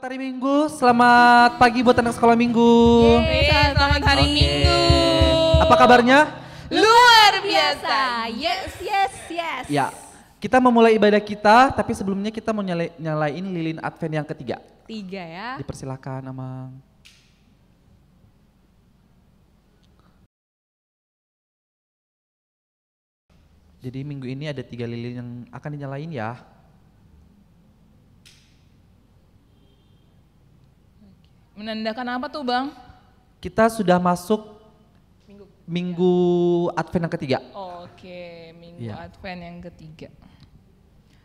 Selamat hari Minggu, selamat pagi buat anak sekolah Minggu. Yeay, selamat hari Minggu. Apa kabarnya? Luar biasa. Yes. Ya, kita memulai ibadah kita, tapi sebelumnya kita mau nyalain lilin Advent yang ketiga. 3 ya. Dipersilakan, Amang. Jadi minggu ini ada 3 lilin yang akan dinyalain ya. Menandakan apa tuh Bang? Kita sudah masuk minggu Advent yang ketiga. Oke, minggu Iya. Advent yang ketiga.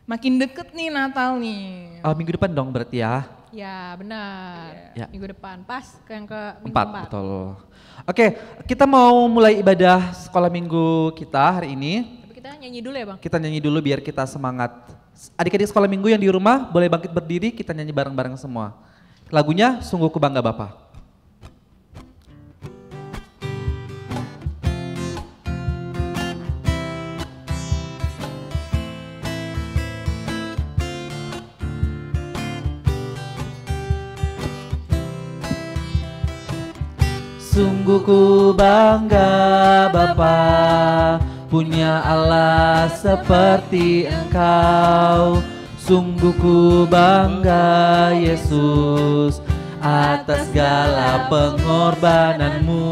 Makin deket nih Natal nih. Minggu depan dong berarti ya. Ya benar, Ya. minggu depan pas ke yang ke minggu 4, 4. betul. Oke, kita mau mulai ibadah sekolah minggu kita hari ini. Tapi kita nyanyi dulu ya Bang. Kita nyanyi dulu biar kita semangat. Adik-adik sekolah minggu yang di rumah boleh bangkit berdiri, kita nyanyi bareng-bareng semua. Lagunya Sungguh Ku Bangga Bapa. Sungguh ku bangga Bapa, punya Allah seperti Engkau. Sungguh ku bangga Yesus, atas segala pengorbananmu.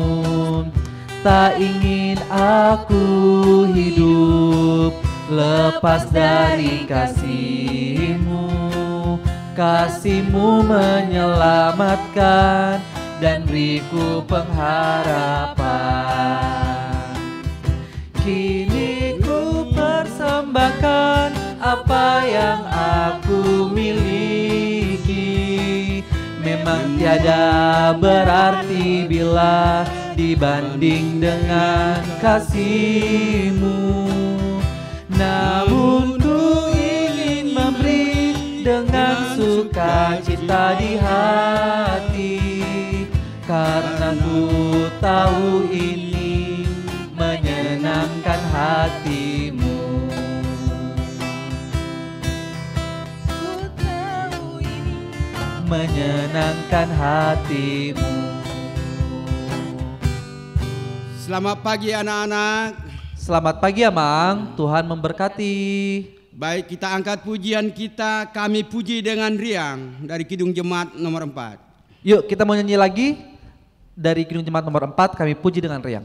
Tak ingin aku hidup lepas dari kasih-Mu. Kasih-Mu menyelamatkan dan beriku pengharapan. Kini ku persembahkan apa yang aku miliki. Memang tiada berarti bila dibanding dengan kasih-Mu. Namun ku ingin memberi dengan sukacita di hati, karena ku tahu ini menyenangkan hati-Mu. Menyenangkan hati-Mu. Selamat pagi anak-anak. Selamat pagi Amang, Tuhan memberkati. Baik, kita angkat pujian kita, kami puji dengan riang dari Kidung Jemaat nomor 4. Yuk kita mau nyanyi lagi dari Kidung Jemaat nomor 4, kami puji dengan riang.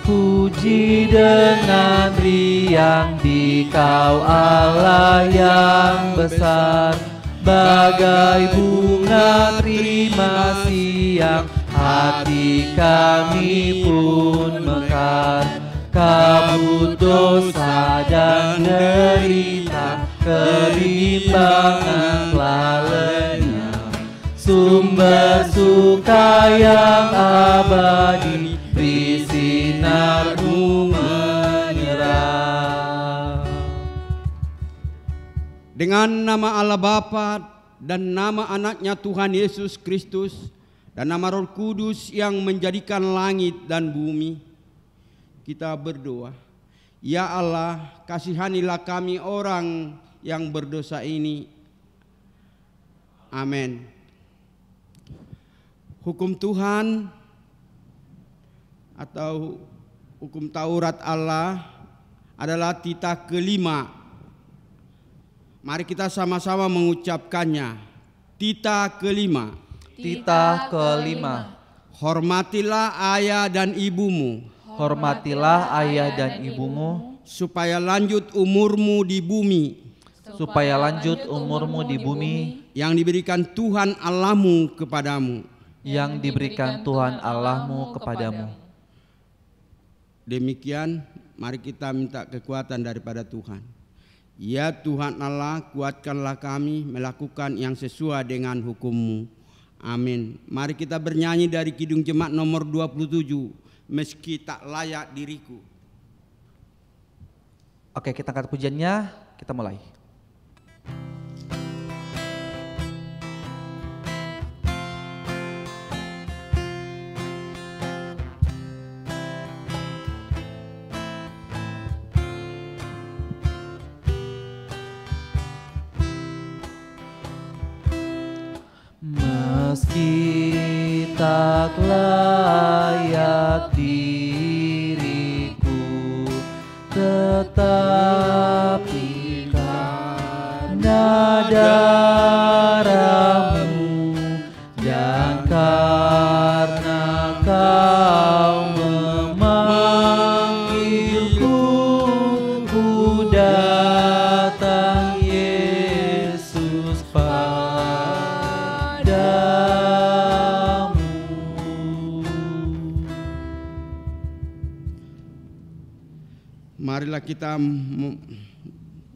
Puji dengan riang di Kau Allah yang besar, bagai bunga terima siang, hati kami pun mekar. Kabut dosa dan derita, kebimbangan telah lenyap. Sumber suka yang abadi, bersinar-Mu menyerah. Dengan nama Allah Bapa dan nama anaknya Tuhan Yesus Kristus dan nama Roh Kudus yang menjadikan langit dan bumi, kita berdoa. Ya Allah, kasihanilah kami orang yang berdosa ini. Amin. Hukum Tuhan atau hukum Taurat Allah adalah titah kelima. Mari kita sama-sama mengucapkannya. Titah kelima. Titah kelima. Hormatilah ayah dan ibumu, Hormatilah ayah dan ibumu, supaya lanjut umurmu di bumi supaya lanjut umurmu di bumi yang diberikan Tuhan Allahmu kepadamu. yang diberikan Tuhan Allahmu kepadamu. Demikian, mari kita minta kekuatan daripada Tuhan. Ya Tuhan Allah, kuatkanlah kami melakukan yang sesuai dengan hukum-Mu. Amin. Mari kita bernyanyi dari Kidung Jemaat nomor 27, meski tak layak diriku. Oke, kita angkat pujiannya, kita mulai. tak layak diriku, tetapi karena darah-Mu dan karena Kau memanggilku, ku datang Yesus padamu. Marilah kita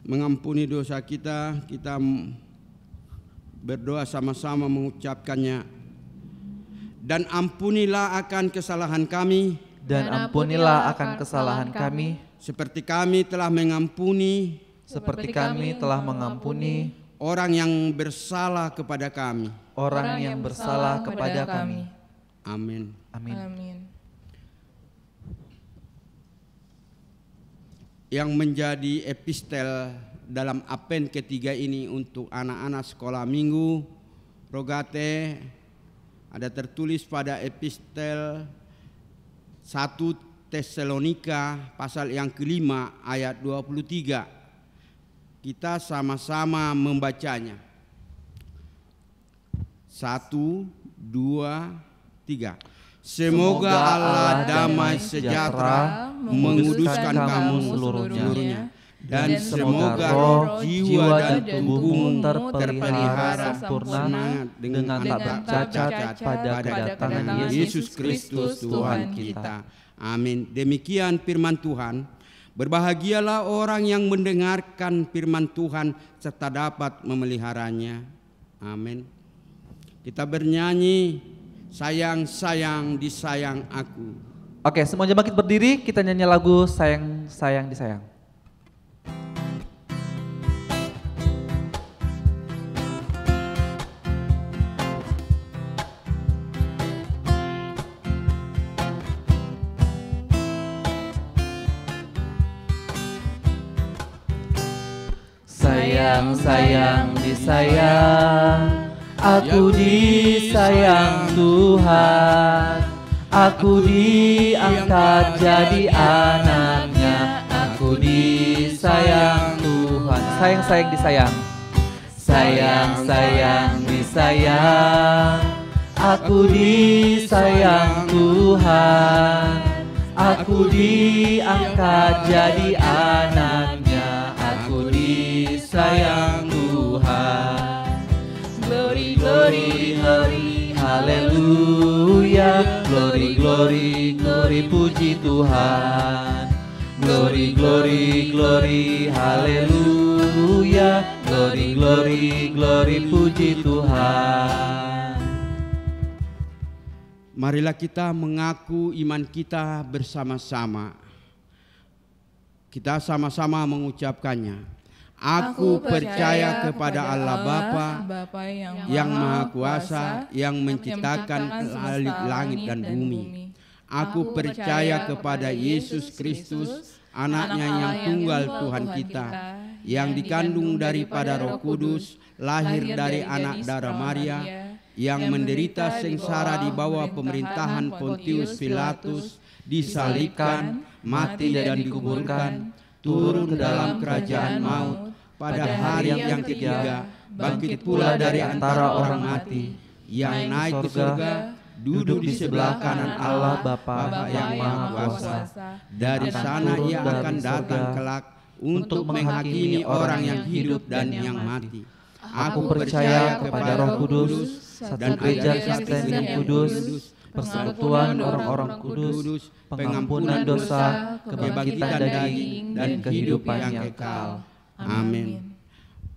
mengampuni dosa kita, kita berdoa sama-sama mengucapkannya. Dan ampunilah akan kesalahan kami, Dan ampunilah akan kesalahan kami, seperti kami telah mengampuni seperti kami telah mengampuni orang yang bersalah kepada kami. orang yang bersalah kepada kami. Amin. Amin. Amin. Yang menjadi epistel dalam Advent ketiga ini untuk anak-anak sekolah minggu Rogate ada tertulis pada epistel 1 Tesalonika pasal yang kelima ayat 23. Kita sama-sama membacanya. 1, 2, 3. Semoga Allah damai sejahtera menguduskan kamu seluruhnya, dan semoga roh, jiwa dan tubuhmu terpelihara sempurna dengan tak cacat pada kedatangan Yesus Kristus Tuhan kita. Amin. Demikian firman Tuhan. Berbahagialah orang yang mendengarkan firman Tuhan serta dapat memeliharanya. Amin. Kita bernyanyi, sayang sayang disayang aku. Oke, semuanya bangkit berdiri, kita nyanyi lagu Sayang Sayang Disayang. Sayang sayang disayang, aku disayang Tuhan. Aku diangkat jadi anaknya, aku disayang Tuhan. Sayang sayang disayang, sayang sayang disayang, aku disayang Tuhan. Aku diangkat jadi anaknya, aku disayang Tuhan. Glory glory glory haleluya, glory glory glory puji Tuhan. Glory glory glory haleluya, glory glory glory puji Tuhan. Marilah kita mengaku iman kita bersama-sama. Kita sama-sama mengucapkannya. Aku percaya kepada Allah Bapa yang Maha Kuasa, yang menciptakan langit dan bumi. Aku percaya kepada Yesus Kristus, anaknya yang tunggal Tuhan kita, yang dikandung daripada Roh Kudus, lahir dari anak darah Maria, yang menderita sengsara di bawah pemerintahan Pontius Pilatus, disalibkan, mati dan dikuburkan, turun ke dalam kerajaan maut, pada hari yang ketiga bangkit pula dari antara orang mati, yang naik ke surga, duduk di sebelah kanan Allah Bapa yang Maha Kuasa. Dari sana ia akan datang kelak untuk menghakimi orang yang hidup dan yang mati. Aku percaya kepada Roh Kudus, satu gereja Kristen yang kudus, persekutuan orang-orang kudus, pengampunan dosa, kebangkitan daging, dan kehidupan yang kekal. Amin.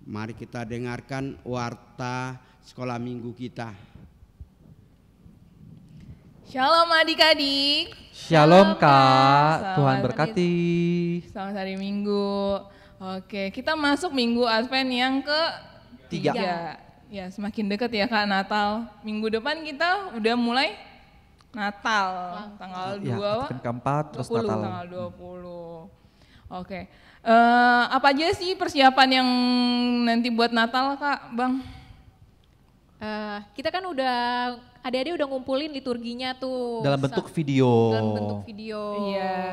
Mari kita dengarkan warta sekolah minggu kita. Shalom adik-adik. Shalom Kak, Selamat Tuhan berkati. Selamat hari Minggu. Oke, kita masuk Minggu Advent yang Tiga. Ya, semakin dekat ya Kak Natal. Minggu depan kita udah mulai Natal. Tanggal 2 Ya, Advent keempat, terus 20, Natal. tanggal 20. Oke. Apa aja sih persiapan yang nanti buat Natal Kak, Bang? Kita kan adik-adik udah ngumpulin liturginya tuh. Dalam bentuk video. Dalam bentuk video. Iya.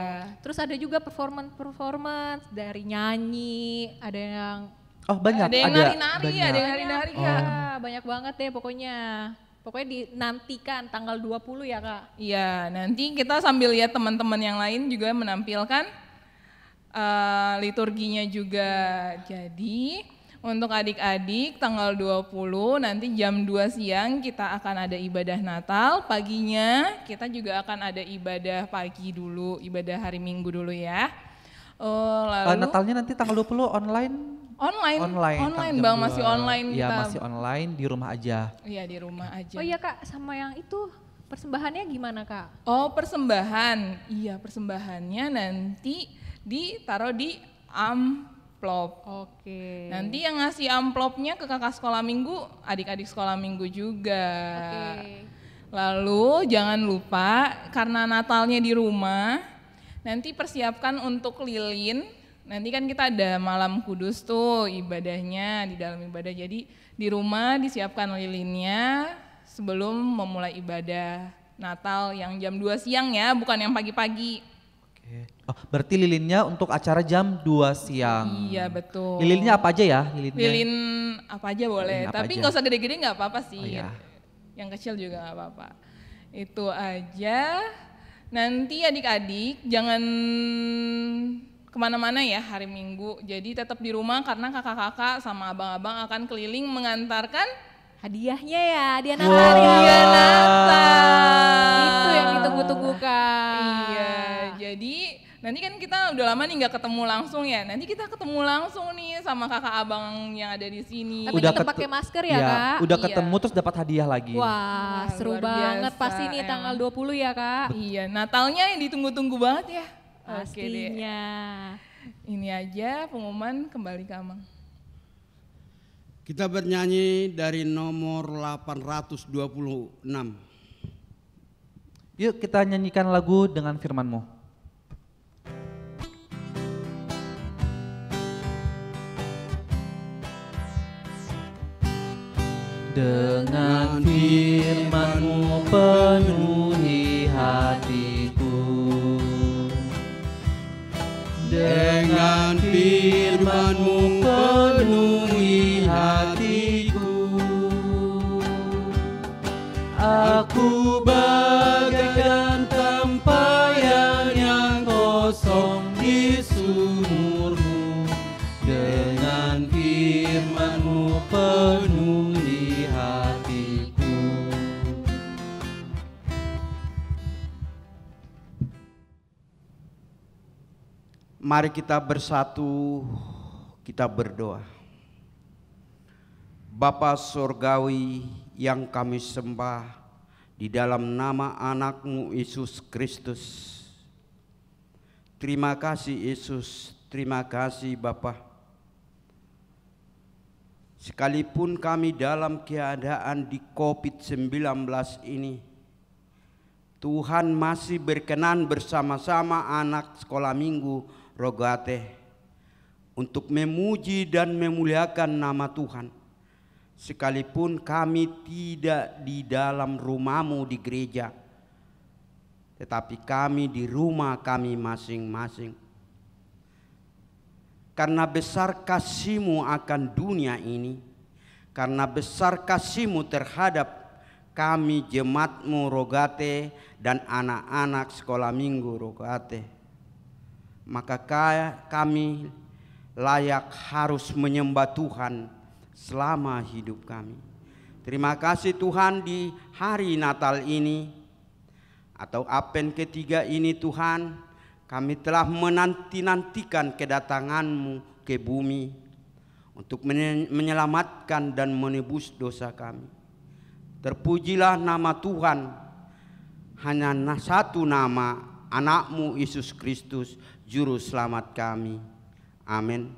Terus ada juga performance dari nyanyi, ada yang Oh banyak, Ada yang nari-nari, banyak. ada yang nari-nari Kak. banyak banget deh pokoknya. Pokoknya dinantikan tanggal 20 ya Kak. Iya, nanti kita sambil lihat teman-teman yang lain juga menampilkan liturginya juga. Jadi untuk adik-adik tanggal 20 nanti jam 2 siang kita akan ada ibadah Natal. Paginya kita juga akan ada ibadah pagi dulu, ibadah hari Minggu dulu ya. Lalu Natalnya nanti tanggal 20 online? Online jam Bang, 2. masih online Iya kita. masih online di rumah aja. Iya di rumah aja. Oh iya Kak, sama yang itu persembahannya gimana Kak? Oh persembahan, iya persembahannya nanti ditaruh di amplop. Oke. Nanti yang ngasih amplopnya ke kakak sekolah minggu, adik-adik sekolah minggu juga. Oke. Lalu jangan lupa karena Natalnya di rumah, nanti persiapkan untuk lilin. Nanti kan kita ada malam kudus tuh ibadahnya di dalam ibadah. Jadi di rumah disiapkan lilinnya sebelum memulai ibadah Natal yang jam 2 siang ya, bukan yang pagi-pagi. Oke. Oh, berarti lilinnya untuk acara jam 2 siang. Iya betul. Lilinnya apa aja ya? Lilin apa aja boleh, Lilin apa tapi aja? nggak usah gede-gede nggak apa-apa sih. Oh, iya. Yang kecil juga nggak apa-apa. Itu aja. Nanti adik-adik jangan kemana-mana ya hari Minggu. Jadi tetap di rumah karena kakak-kakak sama abang-abang akan keliling mengantarkan Hadiahnya ya, hadiah Natal ya. hadiah Natal. Itu yang ditunggu-tunggu Kak. Iya, jadi nanti kan kita udah lama nih nggak ketemu langsung ya. Nanti kita ketemu langsung nih sama kakak abang yang ada di sini. Tapi tetap pakai masker ya, Kak? Udah Iya. ketemu terus dapat hadiah lagi. Wah, seru luar banget biasa, pasti nih tanggal 20 ya Kak. Iya, Natalnya yang ditunggu-tunggu banget ya. Oke deh. Pastinya. Ini aja pengumuman, kembali ke Amang. Kita bernyanyi dari nomor 826. Yuk kita nyanyikan lagu dengan firman-Mu. Dengan firman-Mu penuhi hatiku, Dengan firman-Mu penuhi hatiku, aku bagaikan tempayan yang kosong di sumur-Mu. Dengan firman-Mu penuhi hatiku. Mari kita bersatu, kita berdoa. Bapa Surgawi yang kami sembah di dalam nama anak-Mu Yesus Kristus. Terima kasih Yesus, terima kasih Bapa. Sekalipun kami dalam keadaan di COVID-19 ini, Tuhan masih berkenan bersama-sama anak sekolah minggu Rogate untuk memuji dan memuliakan nama Tuhan. Sekalipun kami tidak di dalam rumah-Mu di gereja, tetapi kami di rumah kami masing-masing. Karena besar kasih-Mu akan dunia ini, karena besar kasih-Mu terhadap kami jemaat-Mu Rogate dan anak-anak sekolah minggu Rogate, maka kami layak harus menyembah Tuhan selama hidup kami. Terima kasih Tuhan di hari Natal ini atau Advent ketiga ini Tuhan, kami telah menanti-nantikan kedatangan-Mu ke bumi untuk menyelamatkan dan menebus dosa kami. Terpujilah nama Tuhan, hanya satu nama, anak-Mu Yesus Kristus, Juru Selamat kami. Amin.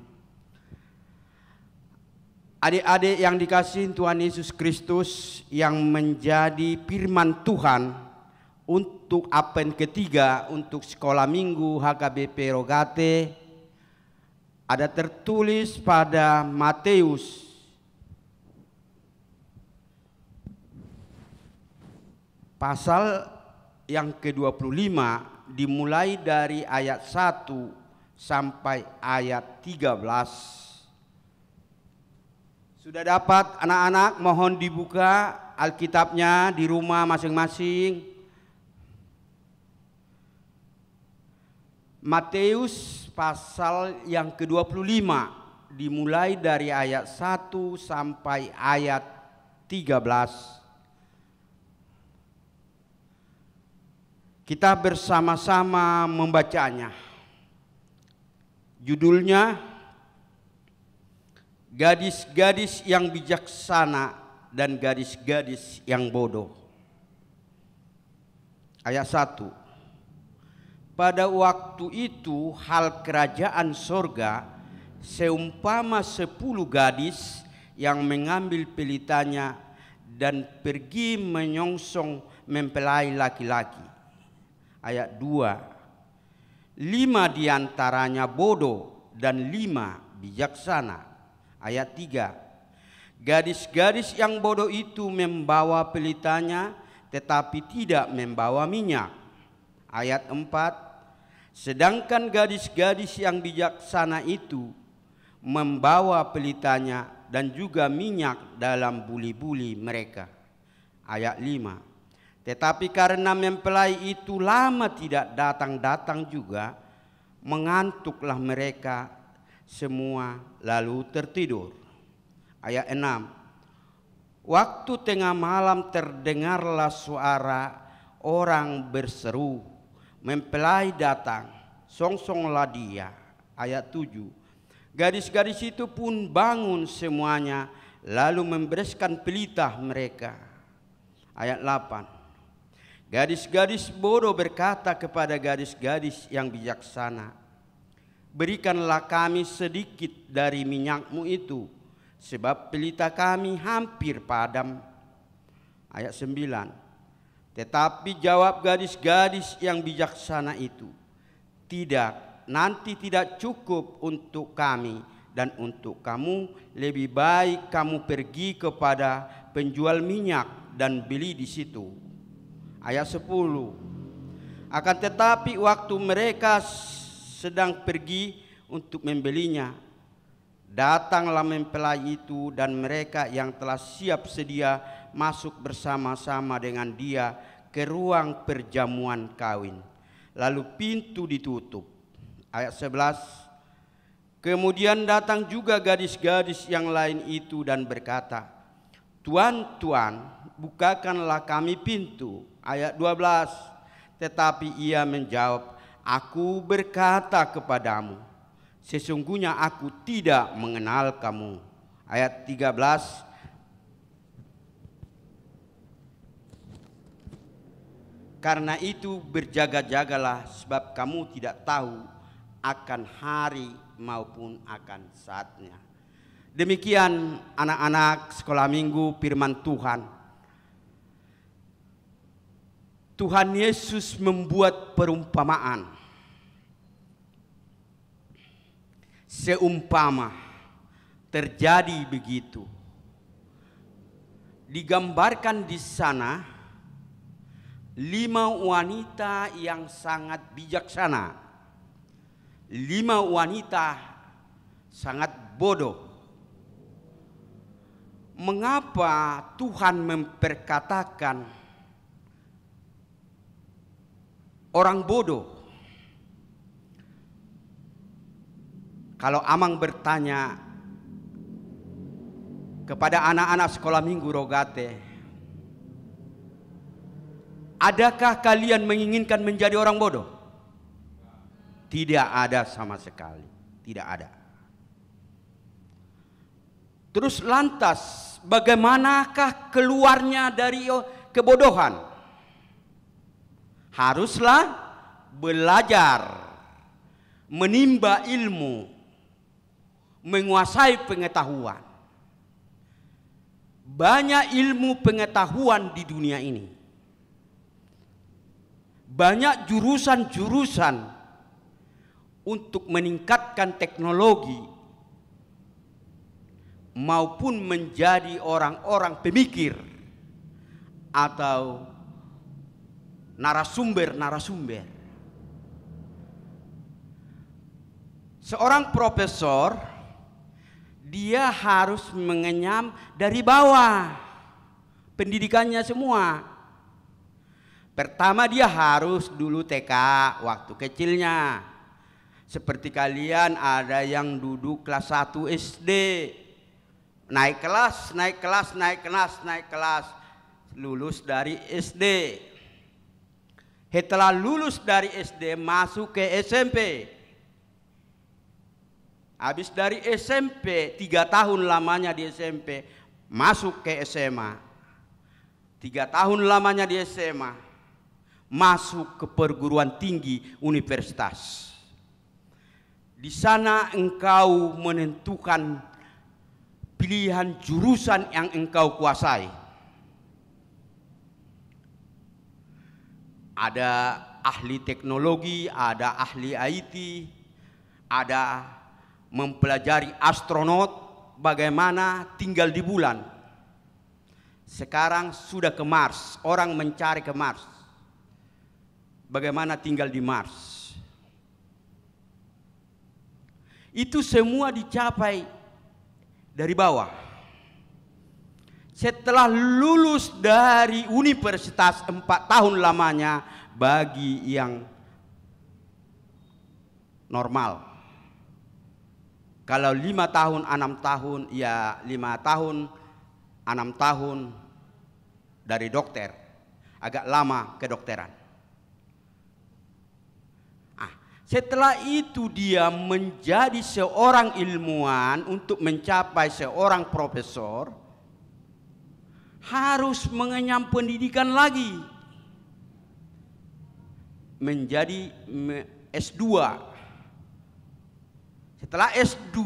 Adik-adik yang dikasihi Tuhan Yesus Kristus yang menjadi firman Tuhan untuk Advent ketiga untuk sekolah minggu HKBP Rogate, ada tertulis pada Matius Pasal yang ke-25 dimulai dari ayat 1 sampai ayat 13. Sudah dapat anak-anak? Mohon dibuka Alkitabnya di rumah masing-masing. Matius pasal yang ke-25 dimulai dari ayat 1 sampai ayat 13. Kita bersama-sama membacanya. Judulnya Gadis-gadis yang bijaksana dan gadis-gadis yang bodoh. Ayat 1. Pada waktu itu hal kerajaan sorga seumpama 10 gadis yang mengambil pelitanya dan pergi menyongsong mempelai laki-laki. Ayat 2. 5 diantaranya bodoh dan 5 bijaksana. Ayat 3. Gadis-gadis yang bodoh itu membawa pelitanya tetapi tidak membawa minyak. Ayat 4. Sedangkan gadis-gadis yang bijaksana itu membawa pelitanya dan juga minyak dalam buli-buli mereka. Ayat 5. Tetapi karena mempelai itu lama tidak datang-datang juga, mengantuklah mereka semua lalu tertidur. Ayat 6. Waktu tengah malam terdengarlah suara orang berseru, mempelai datang, songsonglah dia. Ayat 7. Gadis-gadis itu pun bangun semuanya, lalu membereskan pelita mereka. Ayat 8. Gadis-gadis bodoh berkata kepada gadis-gadis yang bijaksana, berikanlah kami sedikit dari minyakmu itu, sebab pelita kami hampir padam. Ayat 9. Tetapi jawab gadis-gadis yang bijaksana itu, tidak, nanti tidak cukup untuk kami dan untuk kamu, lebih baik kamu pergi kepada penjual minyak dan beli di situ. Ayat 10. Akan tetapi waktu mereka sedang pergi untuk membelinya, datanglah mempelai itu dan mereka yang telah siap sedia masuk bersama-sama dengan dia ke ruang perjamuan kawin. Lalu pintu ditutup. Ayat 11. Kemudian datang juga gadis-gadis yang lain itu dan berkata, Tuan, Tuan, bukakanlah kami pintu. Ayat 12. Tetapi ia menjawab, aku berkata kepadamu, sesungguhnya aku tidak mengenal kamu. Ayat 13. Karena itu berjaga-jagalah, sebab kamu tidak tahu akan hari maupun akan saatnya. Demikian anak-anak sekolah minggu firman Tuhan. Tuhan Yesus membuat perumpamaan. Seumpama terjadi begitu. Digambarkan di sana 5 wanita yang sangat bijaksana. 5 wanita sangat bodoh. Mengapa Tuhan memperkatakan orang bodoh? Kalau Amang bertanya kepada anak-anak sekolah minggu Rogate, adakah kalian menginginkan menjadi orang bodoh? Tidak ada sama sekali, tidak ada. Terus lantas bagaimanakah keluarnya dari kebodohan? Haruslah belajar, menimba ilmu, menguasai pengetahuan. Banyak ilmu pengetahuan di dunia ini. Banyak jurusan-jurusan untuk meningkatkan teknologi maupun menjadi orang-orang pemikir atau narasumber. Seorang profesor, dia harus mengenyam dari bawah pendidikannya semua. Pertama dia harus dulu TK waktu kecilnya. Seperti kalian ada yang duduk kelas 1 SD. Naik kelas, lulus dari SD. Setelah lulus dari SD masuk ke SMP. Habis dari SMP 3 tahun lamanya di SMP masuk ke SMA. 3 tahun lamanya di SMA masuk ke perguruan tinggi universitas. Di sana engkau menentukan pilihan jurusan yang engkau kuasai. Ada ahli teknologi, ada ahli IT, ada mempelajari astronot, bagaimana tinggal di bulan. Sekarang sudah ke Mars, orang mencari ke Mars. Bagaimana tinggal di Mars. Itu semua dicapai dari bawah. Setelah lulus dari universitas 4 tahun lamanya bagi yang normal. Kalau 5 tahun, 6 tahun, ya 5 tahun, 6 tahun dari dokter. Agak lama kedokteran. Setelah itu dia menjadi seorang ilmuwan untuk mencapai seorang profesor. Harus mengenyam pendidikan lagi. Menjadi S2. Setelah S2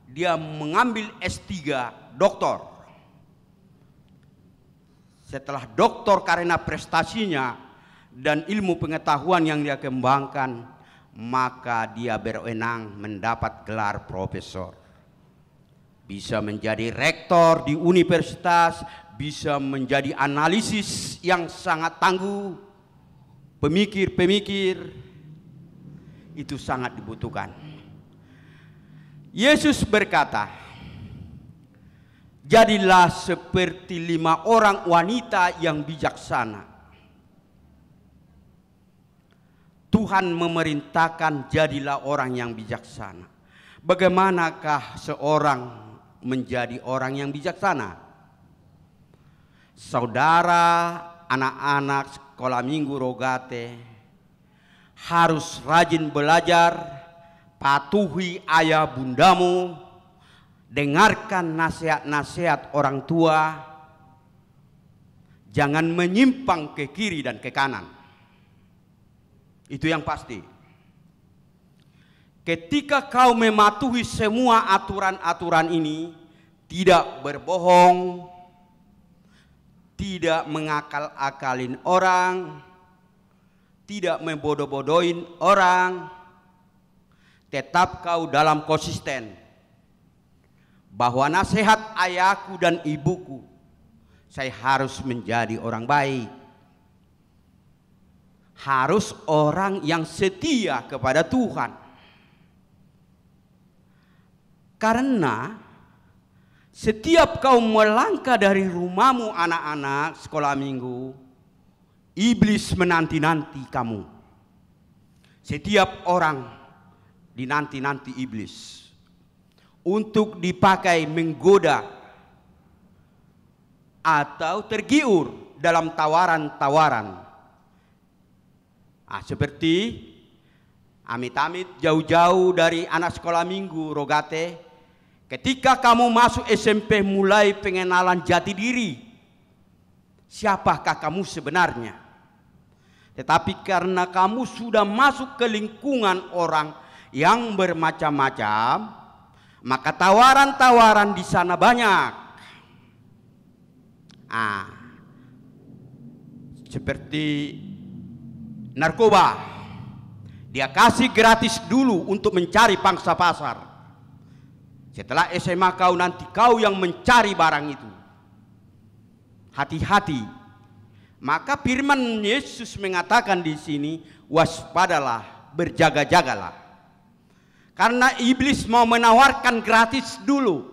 dia mengambil S3 doktor. Setelah doktor karena prestasinya dan ilmu pengetahuan yang dia kembangkan, maka dia berwenang mendapat gelar profesor. Bisa menjadi rektor di universitas, bisa menjadi analisis yang sangat tangguh, pemikir-pemikir, itu sangat dibutuhkan. Yesus berkata, jadilah seperti 5 orang wanita yang bijaksana. Tuhan memerintahkan jadilah orang yang bijaksana. Bagaimanakah seorang menjadi orang yang bijaksana? Saudara, anak-anak sekolah minggu Rogate harus rajin belajar, patuhi ayah bundamu, dengarkan nasihat-nasihat orang tua, jangan menyimpang ke kiri dan ke kanan. Itu yang pasti. Ketika kau mematuhi semua aturan-aturan ini, tidak berbohong, tidak mengakal-akalin orang, tidak membodoh-bodohin orang, tetap kau dalam konsisten bahwa nasihat ayahku dan ibuku, saya harus menjadi orang baik, harus orang yang setia kepada Tuhan. Karena setiap kau melangkah dari rumahmu anak-anak sekolah minggu, iblis menanti-nanti kamu. Setiap orang dinanti-nanti iblis untuk dipakai menggoda atau tergiur dalam tawaran-tawaran. Seperti amit-amit jauh-jauh dari anak sekolah minggu Rogate, ketika kamu masuk SMP mulai pengenalan jati diri. Siapakah kamu sebenarnya? Tetapi karena kamu sudah masuk ke lingkungan orang yang bermacam-macam, maka tawaran-tawaran di sana banyak. Seperti narkoba, dia kasih gratis dulu untuk mencari pangsa pasar. Setelah SMA kau nanti kau yang mencari barang itu. Hati-hati, Maka firman Yesus mengatakan di sini, waspadalah, berjaga-jagalah. Karena iblis mau menawarkan gratis dulu.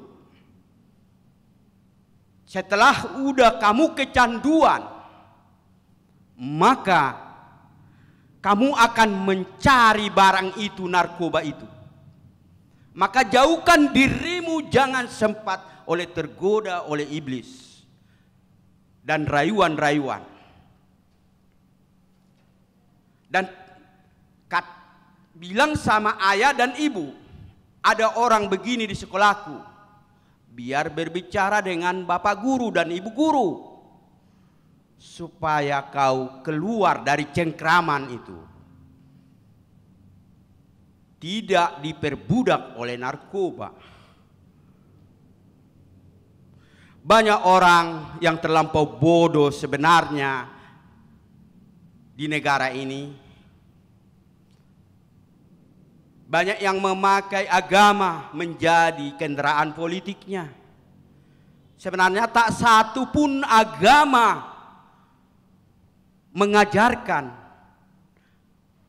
Setelah udah kamu kecanduan, maka kamu akan mencari barang itu, narkoba itu. Maka jauhkan dirimu, jangan sempat tergoda oleh iblis dan rayuan-rayuan. Dan bilang sama ayah dan ibu, ada orang begini di sekolahku, biar berbicara dengan bapak guru dan ibu guru, supaya kau keluar dari cengkraman itu, tidak diperbudak oleh narkoba. Banyak orang yang terlampau bodoh sebenarnya di negara ini. Banyak yang memakai agama menjadi kendaraan politiknya. Sebenarnya tak satu pun agama mengajarkan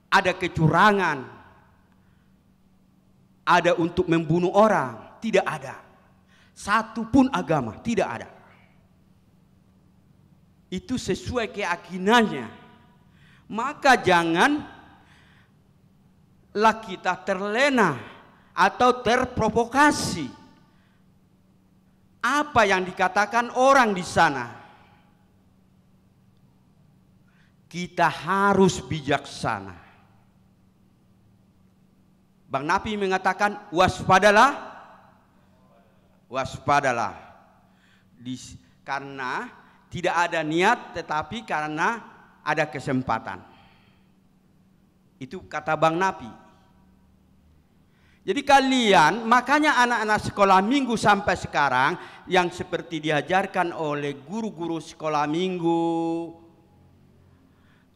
ada kecurangan, ada untuk membunuh orang. Tidak ada. Satu pun agama tidak ada. Itu sesuai keyakinannya. Maka janganlah kita terlena atau terprovokasi apa yang dikatakan orang di sana. Kita harus bijaksana. Bang Napi mengatakan waspadalah, waspadalah. Karena tidak ada niat, tetapi karena ada kesempatan. Itu kata Bang Napi. Jadi kalian, makanya anak-anak sekolah minggu sampai sekarang yang seperti diajarkan oleh guru-guru sekolah minggu,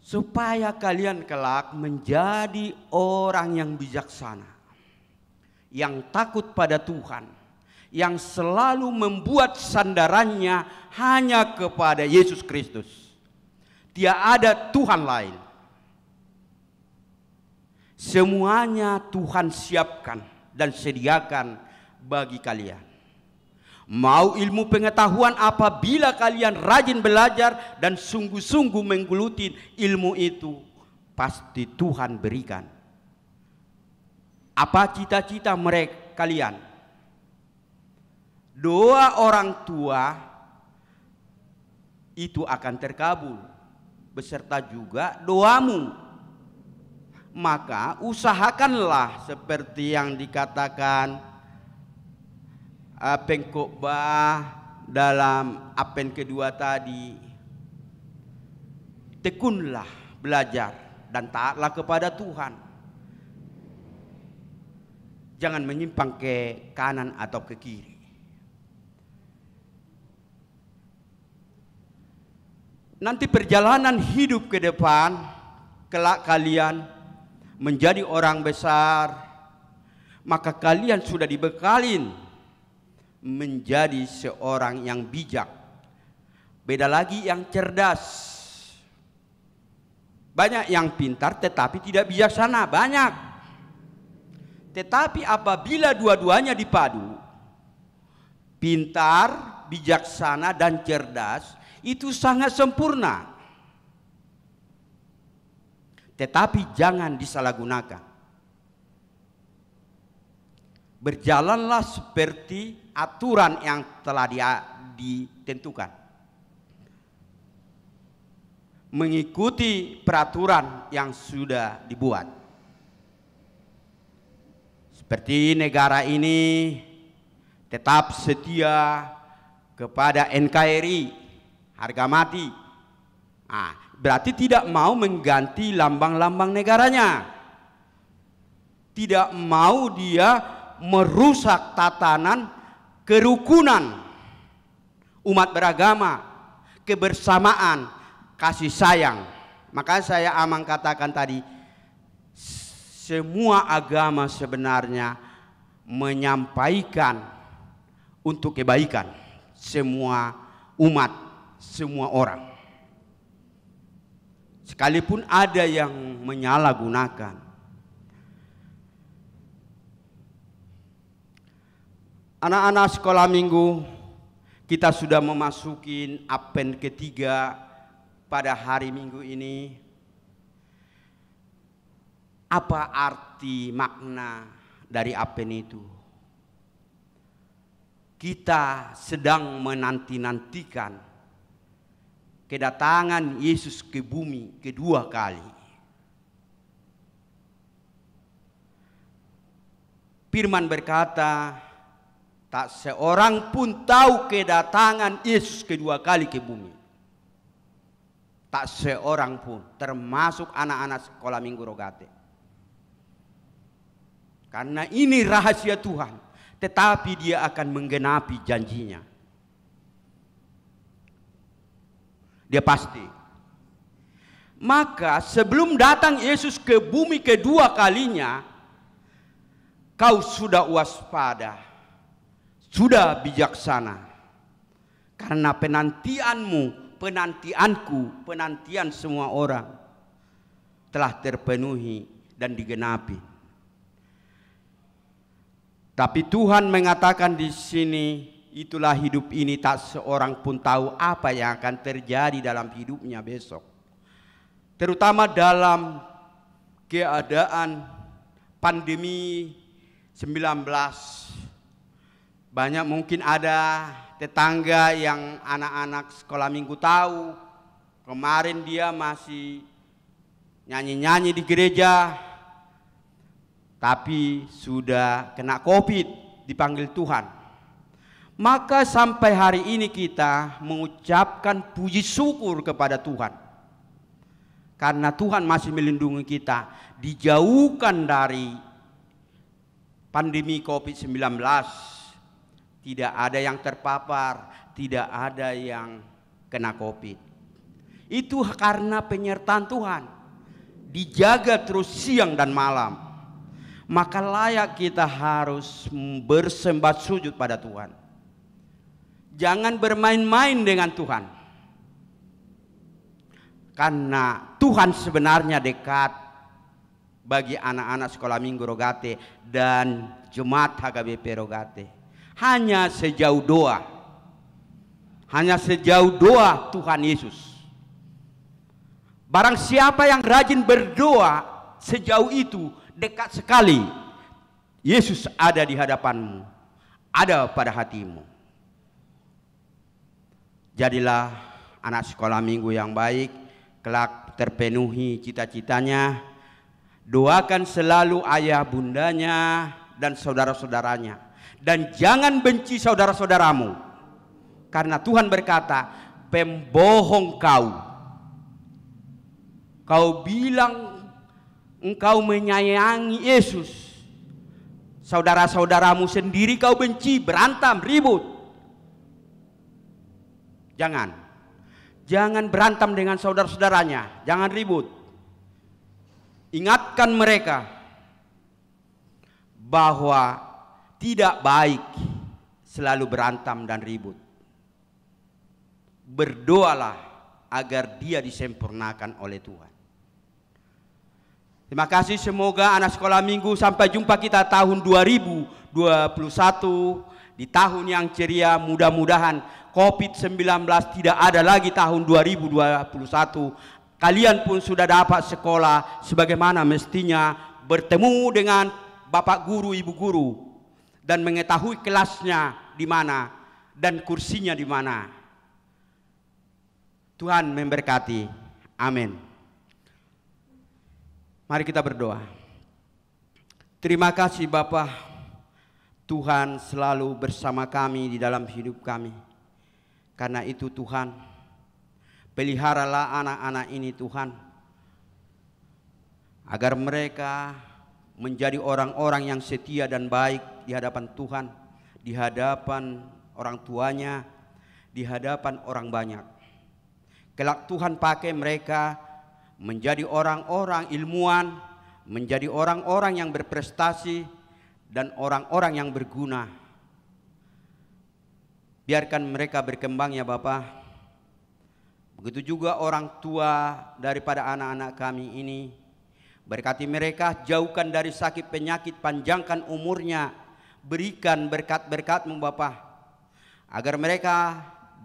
supaya kalian kelak menjadi orang yang bijaksana, yang takut pada Tuhan, yang selalu membuat sandarannya hanya kepada Yesus Kristus. Tidak ada Tuhan lain. Semuanya Tuhan siapkan dan sediakan bagi kalian. Mau ilmu pengetahuan, apabila kalian rajin belajar dan sungguh-sungguh menggeluti ilmu itu, pasti Tuhan berikan. Apa cita-cita mereka kalian? Doa orang tua itu akan terkabul, beserta juga doamu. Maka usahakanlah seperti yang dikatakan pengkhotbah dalam Advent kedua tadi. Tekunlah belajar dan taatlah kepada Tuhan. Jangan menyimpang ke kanan atau ke kiri. Nanti perjalanan hidup ke depan, kelak kalian menjadi orang besar, maka kalian sudah dibekalin menjadi seorang yang bijak. Beda lagi yang cerdas. Banyak yang pintar tetapi tidak bijaksana, banyak. Tetapi apabila dua-duanya dipadu, pintar, bijaksana dan cerdas, itu sangat sempurna. Tetapi jangan disalahgunakan. Berjalanlah seperti aturan yang telah ditentukan. Mengikuti peraturan yang sudah dibuat. Seperti negara ini tetap setia kepada NKRI, harga mati. Berarti tidak mau mengganti lambang-lambang negaranya. Tidak mau dia merusak tatanan kerukunan umat beragama, kebersamaan, kasih sayang. Maka saya Amang katakan tadi, semua agama sebenarnya menyampaikan untuk kebaikan semua umat, semua orang. sekalipun ada yang menyalahgunakan. Anak-anak sekolah minggu, kita sudah memasuki Advent ketiga pada hari Minggu ini. Apa arti makna dari Advent itu? Kita sedang menanti-nantikan kedatangan Yesus ke bumi kedua kali. Firman berkata, tak seorang pun tahu kedatangan Yesus kedua kali ke bumi. Tak seorang pun, termasuk anak-anak sekolah minggu Rogate. Karena ini rahasia Tuhan, tetapi Dia akan menggenapi janjinya. Dia pasti. Maka sebelum datang Yesus ke bumi kedua kalinya, kau sudah waspada, sudah bijaksana, karena penantianmu, penantianku, penantian semua orang telah terpenuhi dan digenapi. Tapi Tuhan mengatakan di sini, itulah hidup ini, tak seorang pun tahu apa yang akan terjadi dalam hidupnya besok. Terutama dalam keadaan pandemi 19. Banyak mungkin ada tetangga yang anak-anak sekolah minggu tahu, kemarin dia masih nyanyi-nyanyi di gereja, tapi sudah kena COVID, dipanggil Tuhan. Maka sampai hari ini kita mengucapkan puji syukur kepada Tuhan. Karena Tuhan masih melindungi kita, dijauhkan dari pandemi COVID-19. Tidak ada yang terpapar, tidak ada yang kena COVID. Itu karena penyertaan Tuhan. Dijaga terus siang dan malam. Maka layak kita harus bersembah sujud pada Tuhan. Jangan bermain-main dengan Tuhan. Karena Tuhan sebenarnya dekat bagi anak-anak sekolah minggu Rogate dan jemaat HKBP Rogate. Hanya sejauh doa. Hanya sejauh doa Tuhan Yesus. Barang siapa yang rajin berdoa sejauh itu, dekat sekali, Yesus ada di hadapanmu, ada pada hatimu. Jadilah anak sekolah minggu yang baik, kelak terpenuhi cita-citanya. Doakan selalu ayah bundanya dan saudara-saudaranya. Dan jangan benci saudara-saudaramu. Karena Tuhan berkata, pembohong kau. Kau bilang engkau menyayangi Yesus. Saudara-saudaramu sendiri kau benci, berantem, ribut. Jangan. Jangan berantem dengan saudara-saudaranya. Jangan ribut. Ingatkan mereka bahwa tidak baik selalu berantem dan ribut. Berdoalah agar dia disempurnakan oleh Tuhan. Terima kasih, semoga anak sekolah minggu sampai jumpa kita tahun 2021 di tahun yang ceria. Mudah-mudahan COVID-19 tidak ada lagi tahun 2021. Kalian pun sudah dapat sekolah sebagaimana mestinya, bertemu dengan bapak guru, ibu guru, dan mengetahui kelasnya di mana dan kursinya di mana. Tuhan memberkati. Amin. Mari kita berdoa. Terima kasih Bapa, Tuhan selalu bersama kami di dalam hidup kami. Karena itu Tuhan, peliharalah anak-anak ini Tuhan, agar mereka menjadi orang-orang yang setia dan baik di hadapan Tuhan, di hadapan orang tuanya, di hadapan orang banyak. Kelak Tuhan pakai mereka menjadi orang-orang ilmuwan, menjadi orang-orang yang berprestasi, dan orang-orang yang berguna. Biarkan mereka berkembang ya Bapa, Begitu juga orang tua daripada anak-anak kami ini. Berkati mereka, jauhkan dari sakit penyakit, panjangkan umurnya. Berikan berkat-berkat-Mu Bapa, agar mereka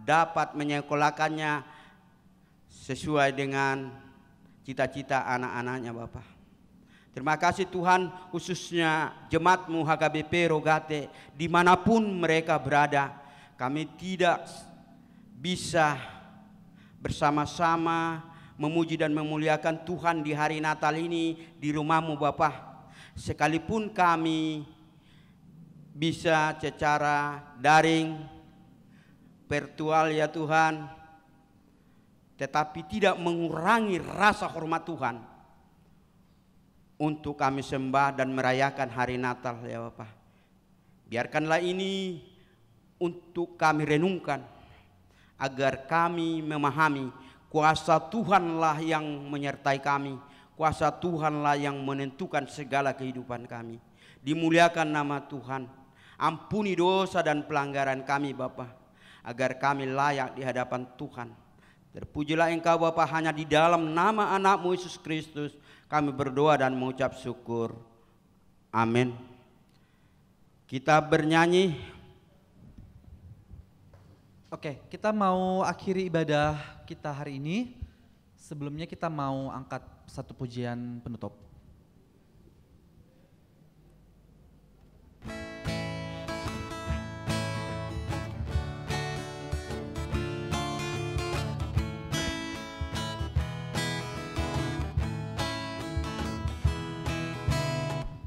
dapat menyekolahkannya sesuai dengan cita-cita anak-anaknya Bapa. Terima kasih Tuhan, khususnya jemaat-Mu HKBP Rogate, dimanapun mereka berada. Kami tidak bisa bersama-sama memuji dan memuliakan Tuhan di hari Natal ini di rumah-Mu Bapa. Sekalipun kami bisa secara daring, virtual ya Tuhan, tetapi tidak mengurangi rasa hormat Tuhan untuk kami sembah dan merayakan hari Natal ya Bapa. Biarkanlah ini untuk kami renungkan, agar kami memahami kuasa Tuhanlah yang menyertai kami, kuasa Tuhanlah yang menentukan segala kehidupan kami. Dimuliakan nama Tuhan. Ampuni dosa dan pelanggaran kami Bapa, agar kami layak di hadapan Tuhan. Terpujilah Engkau Bapa, hanya di dalam nama anak-Mu Yesus Kristus kami berdoa dan mengucap syukur. Amin. Kita bernyanyi. Oke, kita mau akhiri ibadah kita hari ini. Sebelumnya kita mau angkat satu pujian penutup.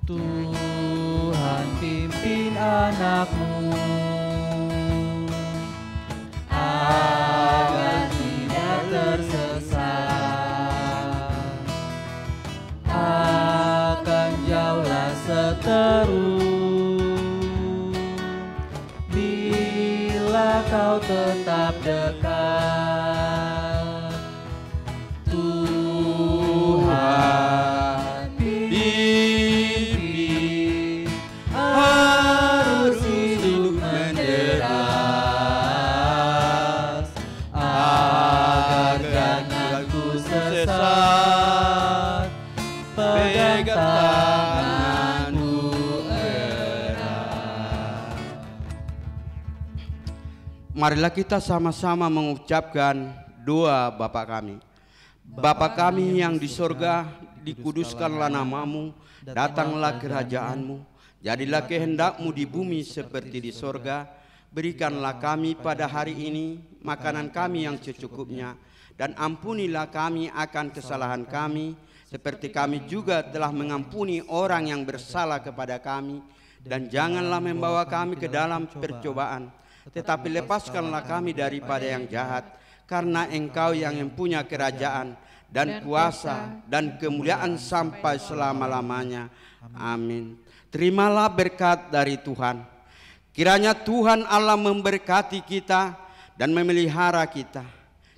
Tuhan pimpin anak-Mu agar tidak tersesat, akan jauhlah seteru bila Kau tetap dekat. Tuhan marilah kita sama-sama mengucapkan doa Bapa kami. Bapa kami yang di sorga, dikuduskanlah nama-Mu, datanglah kerajaan-Mu, jadilah kehendak-Mu di bumi seperti di sorga. Berikanlah kami pada hari ini makanan kami yang secukupnya, dan ampunilah kami akan kesalahan kami, seperti kami juga telah mengampuni orang yang bersalah kepada kami. Dan janganlah membawa kami ke dalam percobaan, tetapi lepaskanlah kami daripada yang jahat, karena Engkau yang mempunyai kerajaan dan kuasa dan kemuliaan sampai selama-lamanya. Amin. Terimalah berkat dari Tuhan. Kiranya Tuhan Allah memberkati kita dan memelihara kita.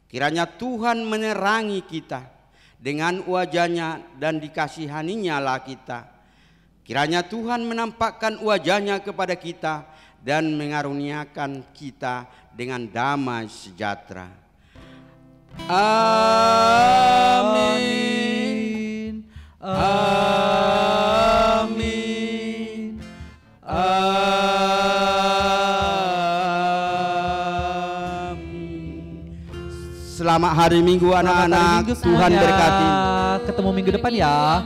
Kiranya Tuhan menerangi kita dengan wajah-Nya dan dikasihaninya lah kita. Kiranya Tuhan menampakkan wajah-Nya kepada kita dan mengaruniakan kita dengan damai sejahtera. Amin. Amin. Amin. Selamat hari Minggu anak-anak. Tuhan berkati. Ketemu minggu depan ya.